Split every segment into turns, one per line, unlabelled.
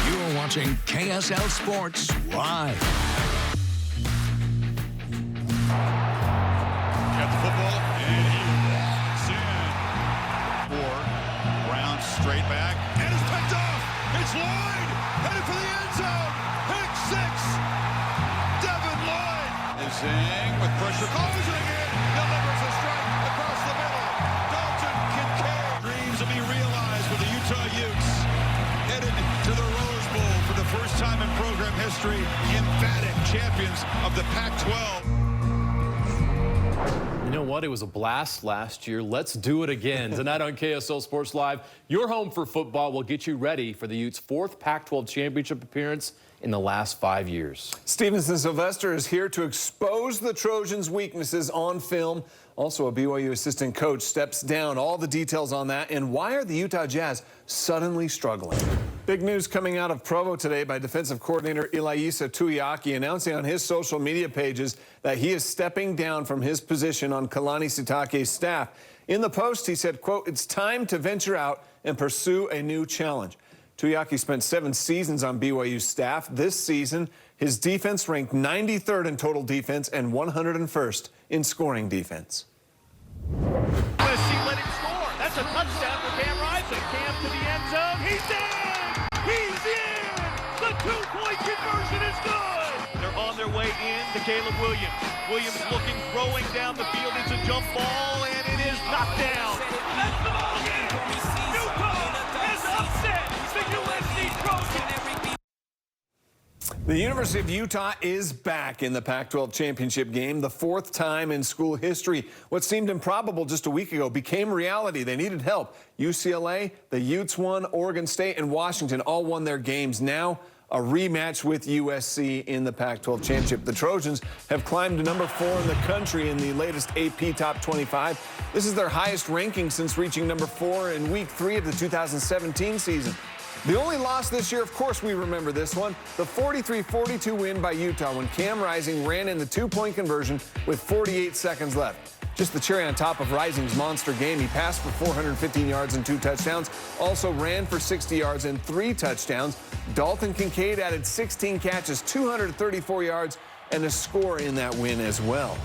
You are watching KSL Sports Live.
Got the football, and he walks in. 4 rounds straight back, and it's picked off. It's Lloyd, headed for the end zone. Pick 6. Devin Lloyd is in with pressure closing in. Delivers a strike across the middle. Dalton Kincaid. Dreams will be realized for the Utah Utes. Headed to the Rose Bowl for the first time in program history. Emphatic champions of the Pac-12.
You know what? It was a blast last year. Let's do it again. Tonight on KSL Sports Live, your home for football will get you ready for the Utes' 4th Pac-12 Championship appearance in the last 5 years.
Stevenson Sylvester is here to expose the Trojans' weaknesses on film. Also, a BYU assistant coach steps down. All the details on that and why are the Utah Jazz suddenly struggling? Big news coming out of Provo today by defensive coordinator Ilaisa Tuiaki announcing on his social media pages that he is stepping down from his position on Kalani Sitake's staff. In the post, he said, quote, "It's time to venture out and pursue a new challenge." Tuiaki spent 7 seasons on BYU's staff. This season, his defense ranked 93rd in total defense and 101st in scoring defense.
USC let him score. That's a touchdown for Cam Rising. Cam to the end zone. He's in! He's in! The 2-point conversion is good! They're on their way in to Caleb Williams. Williams looking, throwing down the field. It's a jump ball, and it is knocked down. That's the ball game! Utah has upset the USC Trojans.
The University of Utah is back in the Pac-12 Championship Game, the 4th time in school history. What seemed improbable just a week ago became reality. They needed help. UCLA, the Utes won, Oregon State and Washington all won their games. Now, a rematch with USC in the Pac-12 Championship. The Trojans have climbed to number 4 in the country in the latest AP Top 25. This is their highest ranking since reaching number 4 in Week 3 of the 2017 season. The only loss this year, of course, we remember this one, the 43-42 win by Utah when Cam Rising ran in the 2-point conversion with 48 seconds left. Just the cherry on top of Rising's monster game. He passed for 415 yards and 2 touchdowns, also ran for 60 yards and 3 touchdowns. Dalton Kincaid added 16 catches, 234 yards, and a score in that win as well.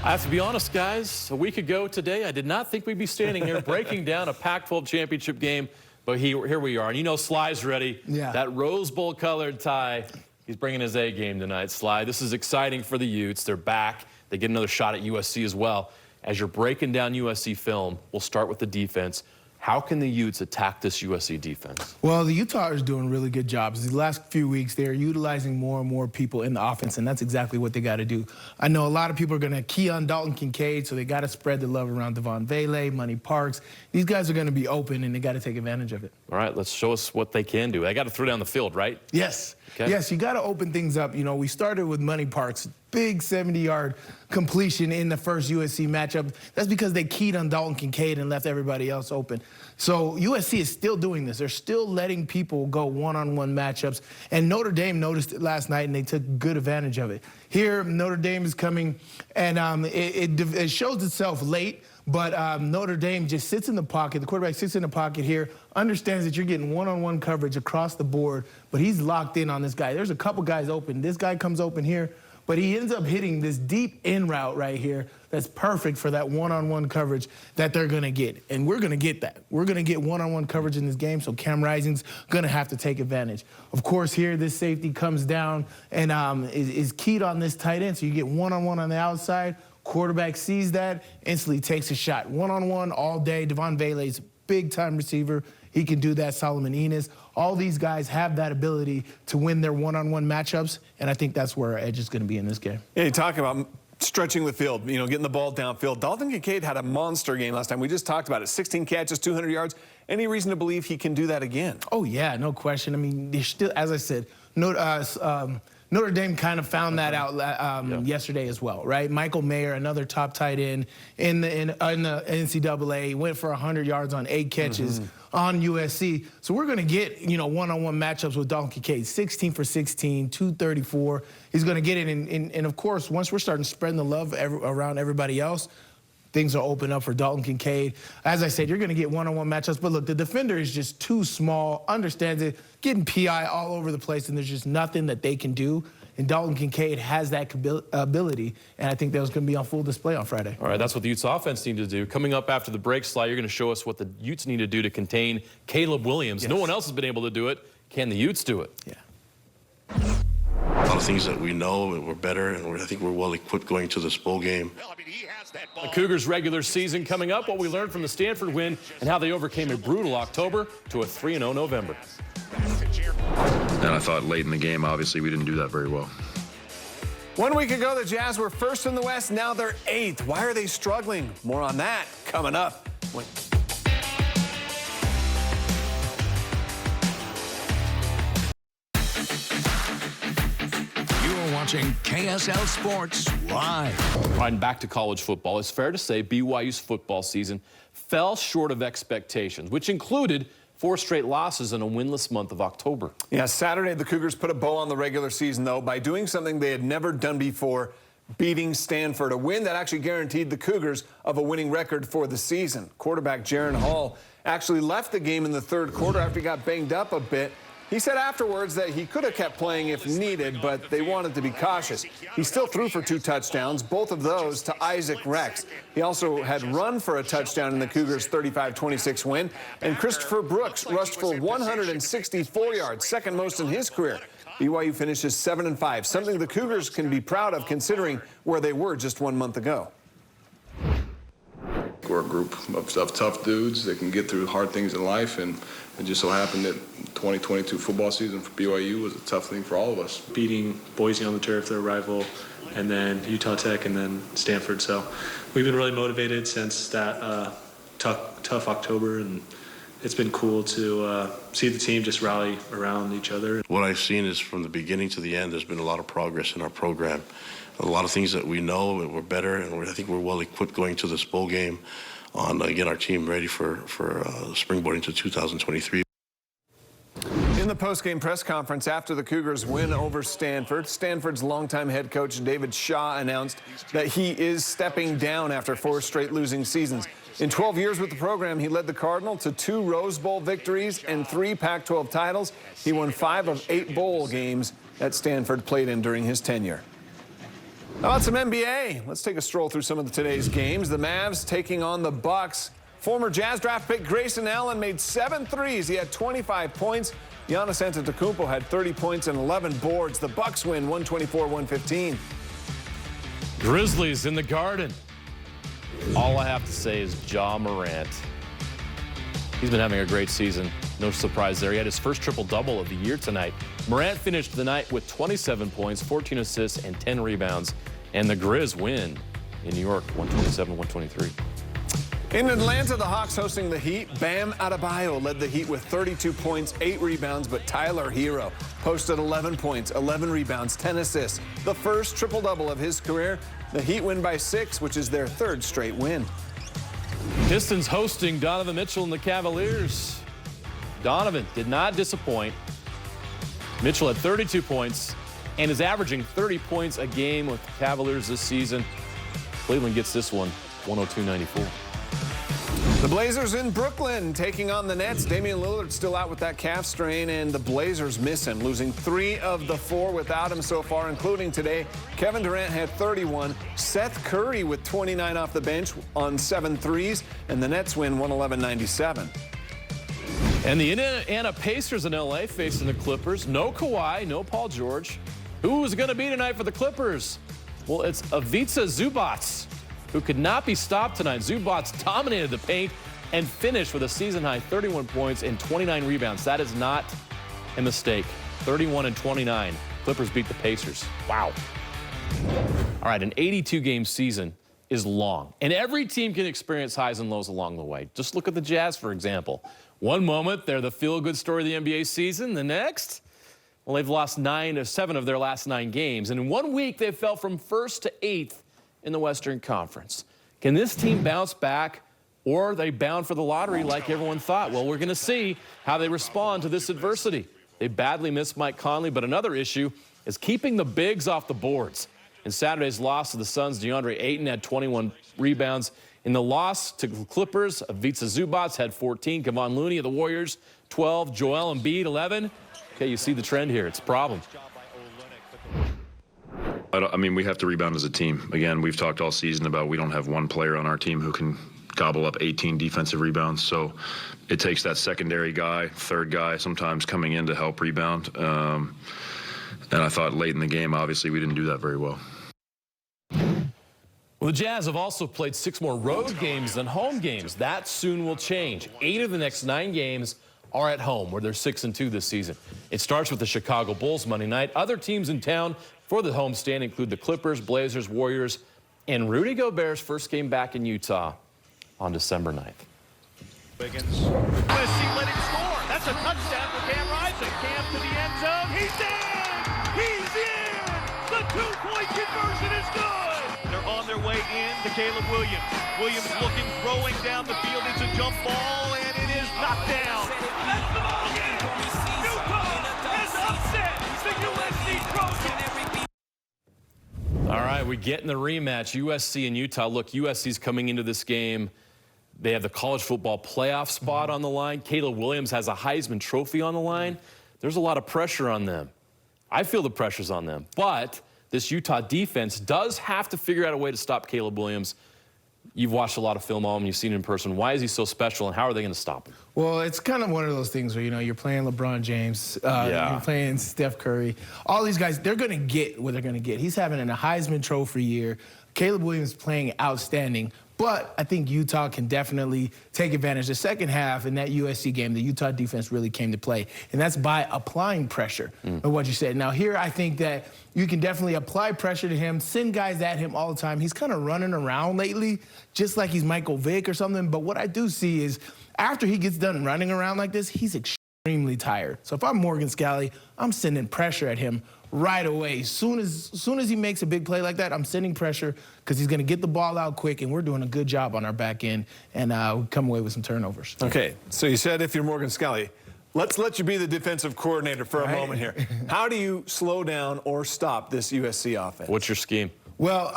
I have to be honest, guys, a week ago today, I did not think we'd be standing here breaking down a Pac-12 championship game. But here we are. And you know Sly's ready.
Yeah.
That Rose Bowl colored tie. He's bringing his A game tonight, Sly. This is exciting for the Utes. They're back. They get another shot at USC as well. As you're breaking down USC film, we'll start with the defense. How can the Utes attack this USC defense?
Well, the Utah is doing really good jobs. The last few weeks, they're utilizing more and more people in the offense, and that's exactly what they got to do. I know a lot of people are going to key on Dalton Kincaid, so they got to spread the love around Devon Vele, Money Parks. These guys are going to be open, and they got to take advantage of it.
All right, let's show us what they can do. They got to throw down the field, right?
Yes.
Okay.
Yes, you got to open things up. You know, we started with Money Parks, big 70-yard completion in the first USC matchup. That's because they keyed on Dalton Kincaid and left everybody else open. So USC is still doing this. They're still letting people go one-on-one matchups. And Notre Dame noticed it last night, and they took good advantage of it. Here, Notre Dame is coming, and it shows itself late. But Notre Dame just sits in the pocket. The quarterback sits in the pocket here, understands that you're getting one-on-one coverage across the board, but he's locked in on this guy. There's a couple guys open. This guy comes open here, but he ends up hitting this deep in route right here that's perfect for that one-on-one coverage that they're going to get. And we're going to get that. We're going to get one-on-one coverage in this game, so Cam Rising's going to have to take advantage. Of course, here, this safety comes down and is keyed on this tight end, so you get one-on-one on the outside. Quarterback sees that, instantly takes a shot. One-on-one all day. Devon Vele's big-time receiver. He can do that. Solomon Enos. All these guys have that ability to win their one-on-one matchups, and I think that's where our edge is going to be in this game.
Yeah, you talk about stretching the field, you know, getting the ball downfield. Dalton Kincaid had a monster game last time. We just talked about it. 16 catches, 200 yards. Any reason to believe he can do that again?
Oh, yeah, no question. I mean, they're still, as I said, Notre Dame kind of found that out yesterday as well, right? Michael Mayer, another top tight end in the NCAA, went for 100 yards on 8 catches on USC. So we're going to get, you know, one-on-one matchups with Dalton Kincaid, 16 for 16, 234. He's going to get it. And of course, once we're starting spreading the love around everybody else, things are open up for Dalton Kincaid. As I said, you're going to get one-on-one matchups, but look, the defender is just too small, understands it, getting PI all over the place, and there's just nothing that they can do. And Dalton Kincaid has that ability, and I think that was going to be on full display on Friday.
All right, that's what the Utes offense need to do. Coming up after the break, Sly, you're going to show us what the Utes need to do to contain Caleb Williams.
Yes.
No one else has been able to do it. Can the Utes do it?
Yeah.
A lot of things that we know and we're better, and I think we're well equipped going to this bowl game.
The Cougars' regular season coming up, what we learned from the Stanford win and how they overcame a brutal October to a 3-0 November.
And I thought late in the game, obviously, we didn't do that very well.
1 week ago, the Jazz were first in the West. Now they're 8th. Why are they struggling? More on that coming up.
You're watching KSL Sports Live.
All right, and back to college football. It's fair to say BYU's football season fell short of expectations, which included 4 straight losses in a winless month of October.
Yeah, Saturday, the Cougars put a bow on the regular season, though, by doing something they had never done before, beating Stanford, a win that actually guaranteed the Cougars of a winning record for the season. Quarterback Jaron Hall actually left the game in the third quarter after he got banged up a bit. He said afterwards that he could have kept playing if needed, but they wanted to be cautious. He still threw for 2 touchdowns, both of those to Isaac Rex. He also had run for a touchdown in the Cougars' 35-26 win, and Christopher Brooks rushed for 164 yards, second most in his career. BYU finishes 7-5, something the Cougars can be proud of considering where they were just 1 month ago.
We're a group of tough dudes that can get through hard things in life, and it just so happened that 2022 football season for BYU was a tough thing for all of us.
Beating Boise on the turf, their rival, and then Utah Tech, and then Stanford. So we've been really motivated since that tough October, and it's been cool to see the team just rally around each other.
What I've seen is from the beginning to the end, there's been a lot of progress in our program. A lot of things that we know and we're better, and I think we're well equipped going to this bowl game on get our team ready for springboard into 2023.
In the post-game press conference after the Cougars win over Stanford, Stanford's longtime head coach David Shaw announced that he is stepping down after 4 straight losing seasons. In 12 years with the program, he led the Cardinal to 2 Rose Bowl victories and 3 Pac-12 titles. He won 5 of 8 bowl games that Stanford played in during his tenure. How about some NBA? Let's take a stroll through some of today's games. The Mavs taking on the Bucks. Former Jazz draft pick Grayson Allen made 7 threes. He had 25 points. Giannis Antetokounmpo had 30 points and 11 boards. The Bucks win 124-115.
Grizzlies in the Garden. All I have to say is Ja Morant. He's been having a great season. No surprise there. He had his first triple-double of the year tonight. Morant finished the night with 27 points, 14 assists, and 10 rebounds. And the Grizz win in New York, 127-123.
In Atlanta, the Hawks hosting the Heat. Bam Adebayo led the Heat with 32 points, 8 rebounds, but Tyler Hero posted 11 points, 11 rebounds, 10 assists. The first triple-double of his career. The Heat win by 6, which is their 3rd straight win.
Pistons hosting Donovan Mitchell and the Cavaliers. Donovan did not disappoint. Mitchell had 32 points and is averaging 30 points a game with the Cavaliers this season. Cleveland gets this one, 102-94.
The Blazers in Brooklyn taking on the Nets. Damian Lillard still out with that calf strain, and the Blazers miss him, losing 3 of the 4 without him so far, including today. Kevin Durant had 31. Seth Curry with 29 off the bench on 7 threes, and the Nets win 111-97.
And the Indiana Pacers in L.A. facing the Clippers. No Kawhi, no Paul George. Who's going to be tonight for the Clippers? Well, it's Ivica Zubac, who could not be stopped tonight. Zubac dominated the paint and finished with a season-high 31 points and 29 rebounds. That is not a mistake. 31 and 29. Clippers beat the Pacers. Wow. All right, an 82-game season is long, and every team can experience highs and lows along the way. Just look at the Jazz, for example. One moment, they're the feel-good story of the NBA season. The next, well, they've lost 7 of their last 9 games. And in 1 week, they fell from 1st to 8th in the Western Conference. Can this team bounce back, or are they bound for the lottery like everyone thought? Well, we're going to see how they respond to this adversity. They badly missed Mike Conley, but another issue is keeping the bigs off the boards. In Saturday's loss to the Suns, DeAndre Ayton had 21 rebounds In the loss to the Clippers, Ivica Zubac had 14. Kevon Looney of the Warriors, 12. Joel Embiid, 11. Okay, you see the trend here. It's a problem.
I mean, we have to rebound as a team. Again, we've talked all season about we don't have one player on our team who can gobble up 18 defensive rebounds. So it takes that secondary guy, third guy sometimes coming in to help rebound. And I thought late in the game, obviously, we didn't do that very well.
Well, the Jazz have also played 6 more road games than home games. That soon will change. 8 of the next 9 games are at home, where they're 6-2 this season. It starts with the Chicago Bulls Monday night. Other teams in town for the homestand include the Clippers, Blazers, Warriors, and Rudy Gobert's first game back in Utah on December 9th.
Wiggins. USC let him score. That's a touchdown for Cam Rising. Cam to the end zone. He's in! He's in! The 2-point conversion is good! They're on their way in to Caleb Williams. Williams looking, throwing down the field. It's a jump ball, and it is knocked down. That's the ball game! Utah has upset the USC Trojans!
All right, we get in the rematch, USC and Utah. Look, USC's coming into this game. They have the college football playoff spot on the line. Caleb Williams has a Heisman Trophy on the line. There's a lot of pressure on them. I feel the pressure's on them. But this Utah defense does have to figure out a way to stop Caleb Williams. You've watched a lot of film on him. You've seen him in person. Why is he so special, and how are they going to stop him?
Well, it's kind of one of those things where, you know, you're playing LeBron James, you're playing Steph Curry. All these guys, they're going to get what they're going to get. He's having a Heisman Trophy year. Caleb Williams playing outstanding. But I think Utah can definitely take advantage. The second half in that USC game, the Utah defense really came to play. And that's by applying pressure, of what you said. Now, here I think that you can definitely apply pressure to him, send guys at him all the time. He's kind of running around lately, just like he's Michael Vick or something. But what I do see is after he gets done running around like this, he's extremely tired. So if I'm Morgan Scalley, I'm sending pressure at him right away. Soon as he makes a big play like that, I'm sending pressure because he's going to get the ball out quick, and we're doing a good job on our back end, and we come away with some turnovers.
Okay, so you said if you're Morgan Scalley, let's let you be the defensive coordinator for a moment here. How do you slow down or stop this USC offense?
What's your scheme?
Well,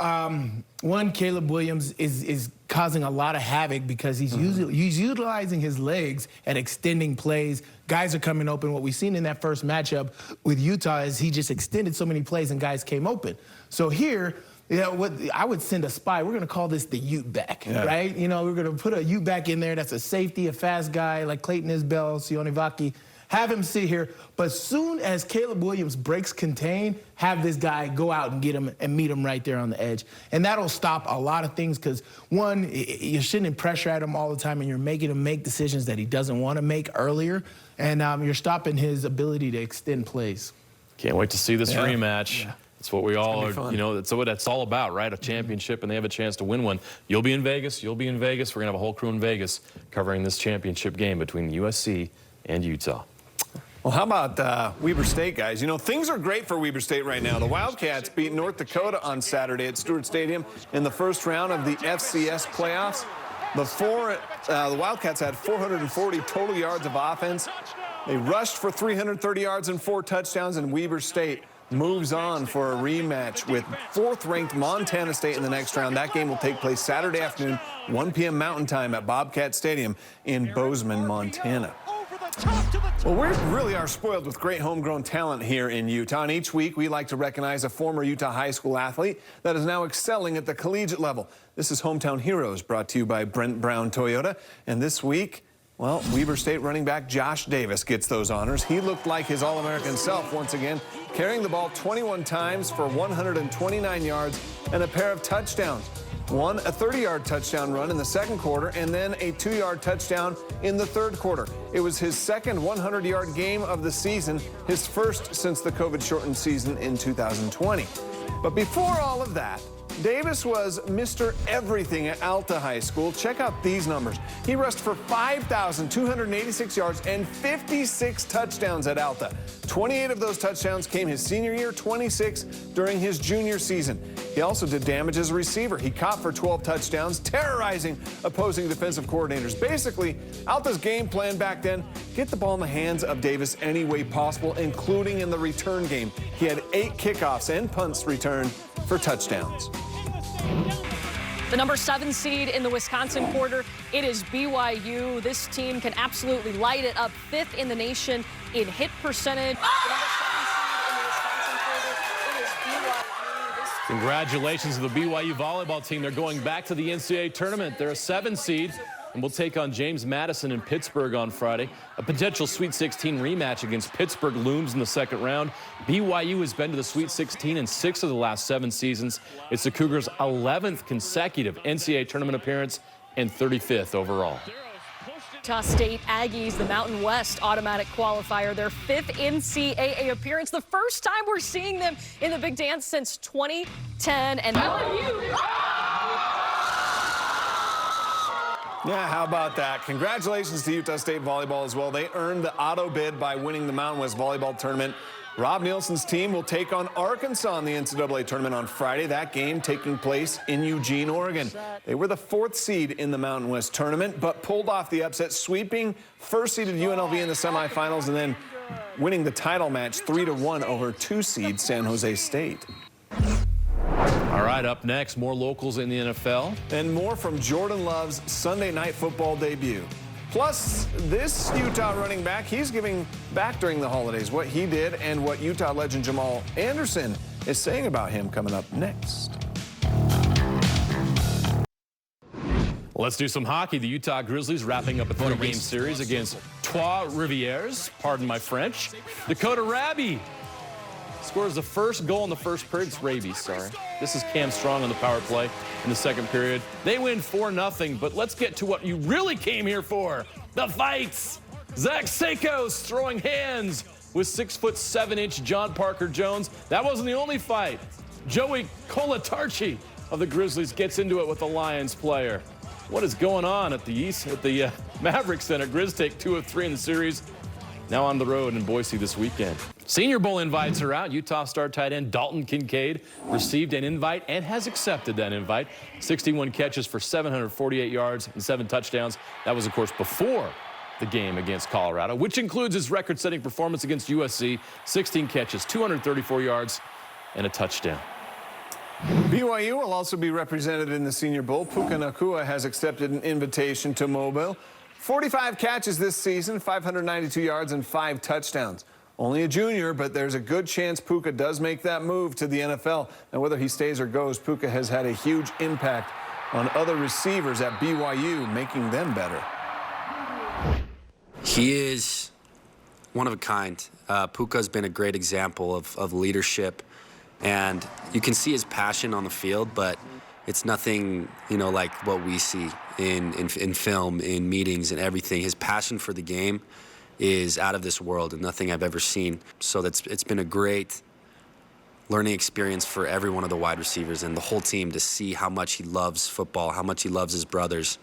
one, Caleb Williams is causing a lot of havoc because he's utilizing his legs and extending plays. Guys are coming open. What we've seen in that first matchup with Utah is he just extended so many plays and guys came open. So here, you know, what I would send a spy. We're going to call this the Ute back, right? You know, we're going to put a Ute back in there that's a safety, a fast guy like Clayton Isbell, Sione Vaki. Have him sit here, but soon as Caleb Williams breaks contain, have this guy go out and get him and meet him right there on the edge. And that'll stop a lot of things because, one, you're sending pressure at him all the time and you're making him make decisions that he doesn't want to make earlier, and you're stopping his ability to extend plays.
Can't wait to see this rematch. Yeah. It's what we all are, you know, that's what it's all about, right? A championship, and they have a chance to win one. You'll be in Vegas. You'll be in Vegas. We're going to have a whole crew in Vegas covering this championship game between USC and Utah.
Well, how about Weber State, guys? You know, things are great for Weber State right now. The Wildcats beat North Dakota on Saturday at Stewart Stadium in the first round of the FCS playoffs. The Wildcats had 440 total yards of offense. They rushed for 330 yards and 4 touchdowns, and Weber State moves on for a rematch with 4th-ranked Montana State in the next round. That game will take place Saturday afternoon, 1 p.m. Mountain Time at Bobcat Stadium in Bozeman, Montana. Well, we really are spoiled with great homegrown talent here in Utah. And each week, we like to recognize a former Utah high school athlete that is now excelling at the collegiate level. This is Hometown Heroes, brought to you by Brent Brown Toyota. And this week, well, Weber State running back Josh Davis gets those honors. He looked like his All-American self once again, carrying the ball 21 times for 129 yards and a pair of touchdowns. One, a 30-yard touchdown run in the second quarter, and then a 2-yard touchdown in the third quarter. It was his second 100-yard game of the season, his first since the COVID-shortened season in 2020. But before all of that, Davis was Mr. Everything at Alta High School. Check out these numbers. He rushed for 5,286 yards and 56 touchdowns at Alta. 28 of those touchdowns came his senior year, 26 during his junior season. He also did damage as a receiver. He caught for 12 touchdowns, terrorizing opposing defensive coordinators. Basically, Alta's game plan back then, get the ball in the hands of Davis any way possible, including in the return game. He had 8 kickoffs and punts returned for touchdowns.
The number 7 seed in the Wisconsin quarter, it is BYU. This team can absolutely light it up, 5th in the nation in hit percentage. The number 7 seed in the Wisconsin quarter, it is BYU.
Congratulations to the BYU volleyball team. They're going back to the NCAA tournament. They're a 7 seed. And we'll take on James Madison in Pittsburgh on Friday. A potential Sweet 16 rematch against Pittsburgh looms in the second round. BYU has been to the Sweet 16 in 6 of the last 7 seasons. It's the Cougars' 11th consecutive NCAA tournament appearance and 35th overall.
Utah State Aggies, the Mountain West automatic qualifier, their 5th NCAA appearance. The first time we're seeing them in the Big Dance since 2010. And
yeah, how about that? Congratulations to Utah State volleyball as well. They earned the auto bid by winning the Mountain West volleyball tournament. Rob Nielsen's team will take on Arkansas in the NCAA tournament on Friday. That game taking place in Eugene, Oregon. They were the 4th seed in the Mountain West tournament, but pulled off the upset, sweeping first-seeded UNLV in the semifinals and then winning the title match 3-1 over 2-seed San Jose State.
All right, up next, more locals in the NFL.
And more from Jordan Love's Sunday Night Football debut. Plus, this Utah running back, he's giving back during the holidays. What he did and what Utah legend Jamal Anderson is saying about him coming up next.
Let's do some hockey. The Utah Grizzlies wrapping up a 3-game series against Trois-Rivières, pardon my French. Dakota Raby scores the first goal in the first period. It's Rabies, sorry. This is Cam Strong on the power play in the second period. They win 4-0, but let's get to what you really came here for, the fights. Zach Sakos throwing hands with 6'7" John Parker Jones. That wasn't the only fight. Joey Colatarchi of the Grizzlies gets into it with the Lions player. What is going on at the Maverick Center? Grizz take 2 of 3 in the series. Now on the road in Boise this weekend. Senior Bowl invites are out. Utah star tight end Dalton Kincaid received an invite and has accepted that invite. 61 catches for 748 yards and 7 touchdowns. That was, of course, before the game against Colorado, which includes his record-setting performance against USC. 16 catches, 234 yards, and a touchdown.
BYU will also be represented in the Senior Bowl. Puka Nacua has accepted an invitation to Mobile. 45 catches this season, 592 yards, and 5 touchdowns. Only a junior, but there's a good chance Puka does make that move to the NFL. And whether he stays or goes, Puka has had a huge impact on other receivers at BYU, making them better.
He is one of a kind. Puka's been a great example of leadership, and you can see his passion on the field, but it's nothing, like what we see in film, in meetings, and everything. His passion for the game is out of this world and nothing I've ever seen. So it's been a great learning experience for every one of the wide receivers and the whole team to see how much he loves football, how much he loves his brothers,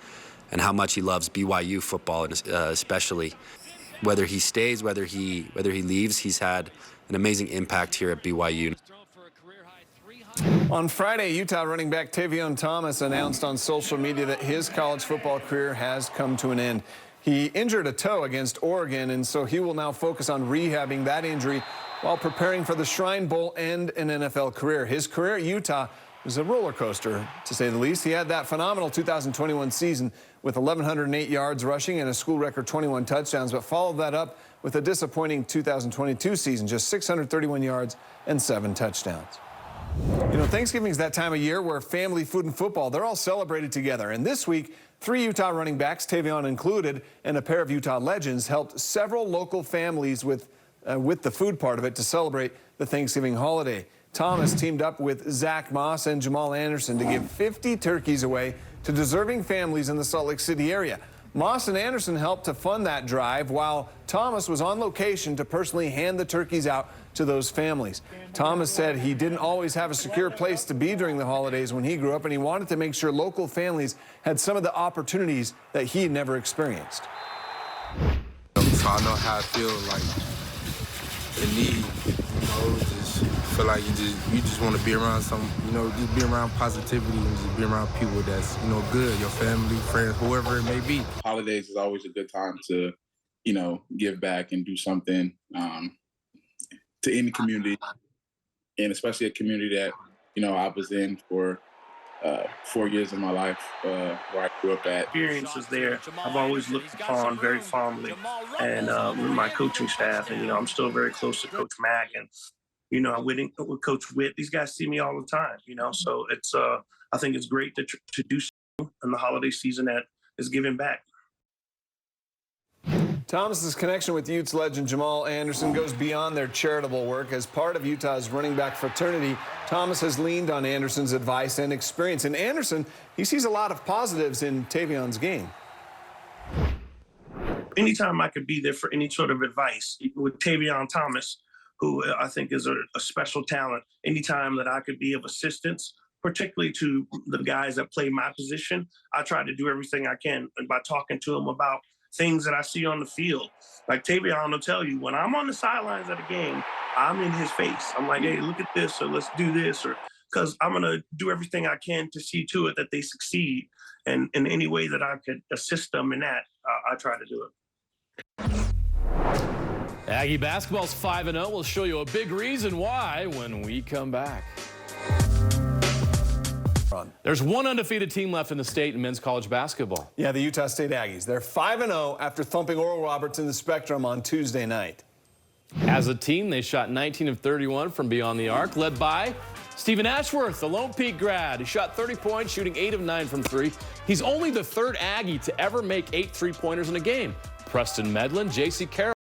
and how much he loves BYU football, especially. Whether he stays, whether he leaves, he's had an amazing impact here at BYU.
On Friday, Utah running back Tavion Thomas announced on social media that his college football career has come to an end. He injured a toe against Oregon, and so he will now focus on rehabbing that injury while preparing for the Shrine Bowl and an NFL career. His career at Utah was a roller coaster, to say the least. He had that phenomenal 2021 season with 1,108 yards rushing and a school record 21 touchdowns, but followed that up with a disappointing 2022 season, just 631 yards and 7 touchdowns. Thanksgiving is that time of year where family, food, and football, they're all celebrated together. And this week, 3 Utah running backs, Tavion included, and a pair of Utah legends helped several local families with the food part of it to celebrate the Thanksgiving holiday. Thomas teamed up with Zach Moss and Jamal Anderson to give 50 turkeys away to deserving families in the Salt Lake City area. Moss and Anderson helped to fund that drive, while Thomas was on location to personally hand the turkeys out to those families. Thomas said he didn't always have a secure place to be during the holidays when he grew up, and he wanted to make sure local families had some of the opportunities that he had never experienced.
So I know how I feel, like the need, just feel like you just want to be around just be around positivity and just be around people that's, good, your family, friends, whoever it may be.
Holidays is always a good time to, give back and do something to any community, and especially a community that, I was in for 4 years of my life where I grew up at.
Experiences there, I've always looked upon very fondly, and my coaching staff, and I'm still very close to Coach Mack, and I with Coach Witt. These guys see me all the time, so it's I think it's great to do so in the holiday season that is giving back.
Thomas's connection with Utes legend Jamal Anderson goes beyond their charitable work. As part of Utah's running back fraternity, Thomas has leaned on Anderson's advice and experience. And Anderson, he sees a lot of positives in Tavion's game.
Anytime I could be there for any sort of advice with Tavion Thomas, who I think is a special talent, anytime that I could be of assistance, particularly to the guys that play my position, I try to do everything I can by talking to them about things that I see on the field. Like Tavion will tell you, when I'm on the sidelines at a game, I'm in his face. I'm like, hey, look at this, or let's do this, or because I'm going to do everything I can to see to it that they succeed. And in any way that I could assist them in that, I try to do it.
Aggie basketball's 5-0. We'll show you a big reason why when we come back. There's one undefeated team left in the state in men's college basketball.
Yeah, the Utah State Aggies. They're 5-0 after thumping Oral Roberts in the Spectrum on Tuesday night.
As a team, they shot 19 of 31 from beyond the arc, led by Stephen Ashworth, the Lone Peak grad. He shot 30 points, shooting 8 of 9 from 3. He's only the third Aggie to ever make 8 3-pointers in a game. Preston Medlin, J.C. Carroll,